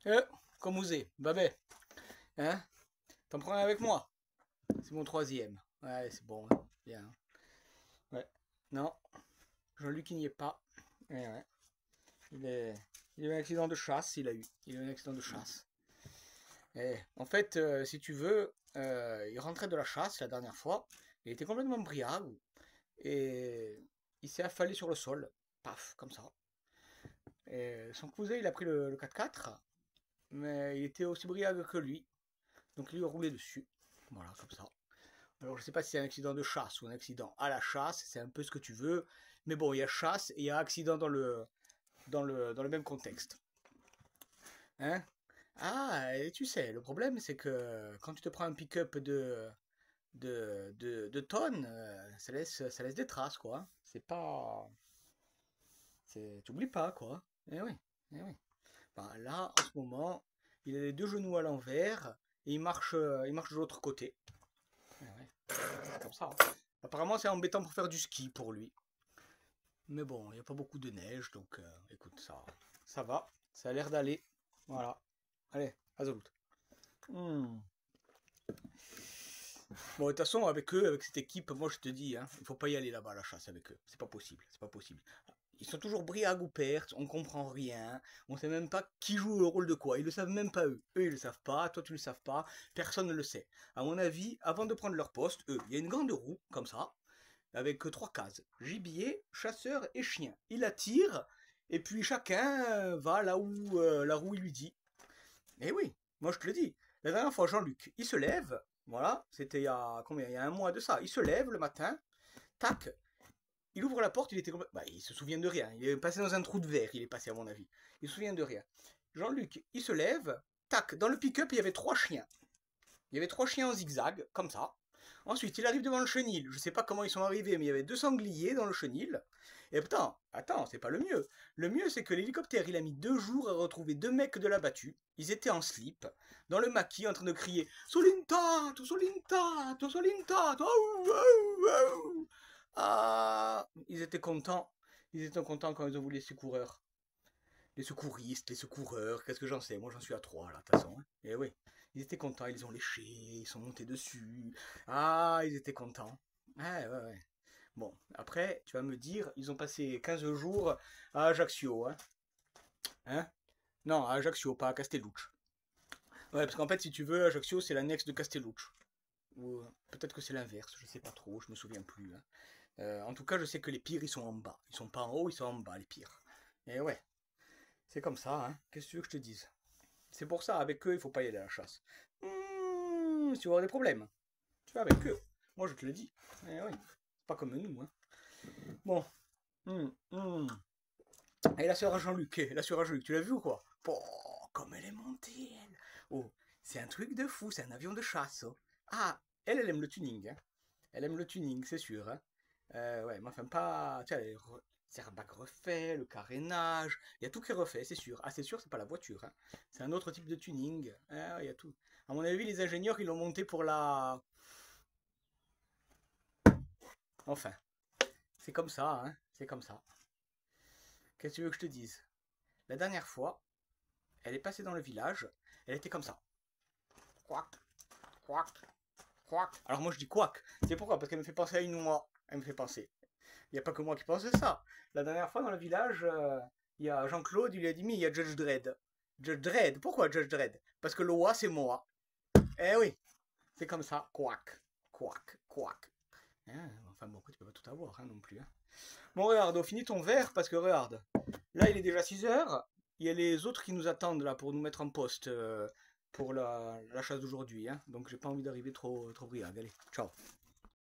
Euh, Comme vous êtes, Babet. Hein? T'en prends un avec moi? C'est mon troisième. Ouais, c'est bon, hein. Bien. Ouais. Non, Jean-Luc, il n'y est pas. Ouais, ouais. Il est... il a eu un accident de chasse, il a eu. Il a eu un accident de chasse. En fait, si tu veux, il rentrait de la chasse la dernière fois. Il était complètement briard. Et il s'est affalé sur le sol. Paf, comme ça. Et son cousin, il a pris le 4x4. Mais il était aussi briard que lui. Donc il lui a roulé dessus. Voilà, comme ça. Alors je sais pas si c'est un accident de chasse ou un accident à la chasse, c'est un peu ce que tu veux. Mais bon, il y a chasse et il y a accident dans le même contexte. Hein? Ah, et tu sais, le problème c'est que quand tu te prends un pick-up de tonnes, ça laisse des traces, quoi. C'est pas. Tu oublies pas, quoi. Eh oui, eh oui. Ben, là, en ce moment, il a les deux genoux à l'envers et il marche de l'autre côté. Eh ouais, c'est comme ça, hein. Apparemment, c'est embêtant pour faire du ski pour lui. Mais bon, il n'y a pas beaucoup de neige, donc écoute, ça va. Ça a l'air d'aller. Voilà. Allez, Azout. Hmm. Bon, de toute façon, avec eux, avec cette équipe, moi je te dis, hein, il faut pas y aller là-bas à la chasse avec eux. C'est pas possible, c'est pas possible. Ils sont toujours briag ou pertes, on comprend rien, on sait même pas qui joue le rôle de quoi. Ils le savent même pas eux. Eux, ils le savent pas, toi tu le savent pas, personne ne le sait. À mon avis, avant de prendre leur poste, eux, il y a une grande roue, comme ça, avec trois cases. Gibier, chasseur et chien. Il attire, et puis chacun va là où la roue lui dit. Eh oui, moi je te le dis. La dernière fois, Jean-Luc, il se lève, voilà, c'était il y a combien? Il y a un mois de ça. Il se lève le matin, tac, il ouvre la porte, il était bah, il se souvient de rien. Il est passé dans un trou de verre, il est passé à mon avis. Il se souvient de rien. Jean-Luc, il se lève, tac, dans le pick-up, il y avait trois chiens. Il y avait trois chiens en zigzag, comme ça. Ensuite, il arrive devant le chenil. Je ne sais pas comment ils sont arrivés, mais il y avait deux sangliers dans le chenil. Et putain, attends, c'est pas le mieux. Le mieux, c'est que l'hélicoptère, il a mis 2 jours à retrouver deux mecs de la battue. Ils étaient en slip, dans le maquis, en train de crier Solintato, Solintato, Solintato. Ah, ils étaient contents. Ils étaient contents quand ils ont vu les secoureurs. Les secouristes, les secoureurs, qu'est-ce que j'en sais? Moi, j'en suis à 3, là, de toute façon, hein. Et oui, ils étaient contents, ils ont léché, ils sont montés dessus. Ah, ils étaient contents. Ouais, ouais, ouais. Bon, après, tu vas me dire, ils ont passé 15 jours à Ajaccio, hein? Hein? Non, à Ajaccio, pas à Castellucci. Ouais, parce qu'en fait, si tu veux, Ajaccio, c'est l'annexe de Castellucci. Ou peut-être que c'est l'inverse, je sais pas trop, je me souviens plus, hein. En tout cas, je sais que les pires, ils sont en bas. Ils sont pas en haut, ils sont en bas, les pires. Et ouais, c'est comme ça, hein. Qu'est-ce que tu veux que je te dise? C'est pour ça, avec eux, il faut pas y aller à la chasse. Si tu vas avoir des problèmes, tu vas avec eux. Moi, je te le dis. Eh oui, c'est pas comme nous, hein. Bon. Hum, hum. Et la sœur à Jean-Luc, tu l'as vu ou quoi? Oh, comme elle est montée, elle. Oh, c'est un truc de fou, c'est un avion de chasse, oh. Ah, elle aime le tuning, hein. Elle aime le tuning, c'est sûr, hein. Ouais, mais enfin pas... Tu sais, c'est airbag refait, le carénage, il y a tout qui est refait, c'est sûr. Ah, c'est sûr, c'est pas la voiture, hein. C'est un autre type de tuning. Ah, il y a tout. À mon avis, les ingénieurs, ils l'ont monté pour la... Enfin, c'est comme ça, hein. C'est comme ça. Qu'est-ce que tu veux que je te dise? La dernière fois, elle est passée dans le village, elle était comme ça. Quack, quack, quack. Alors moi je dis quack. C'est pourquoi? Parce qu'elle me fait penser à une oie. Elle me fait penser. Il n'y a pas que moi qui pense ça. La dernière fois dans le village, il y a Jean-Claude, il lui a dit, mais il y a Judge Dredd. Judge Dredd, pourquoi Judge Dredd? Parce que l'oie c'est moi. Eh oui, c'est comme ça. Quack, quack, quack. Hein, enfin bon, tu peux pas tout avoir, hein, non plus, hein. Bon, regarde, on finit ton verre parce que regarde, là il est déjà 6 heures. Il y a les autres qui nous attendent là pour nous mettre en poste pour la chasse d'aujourd'hui, hein. Donc j'ai pas envie d'arriver trop briague. Allez, ciao.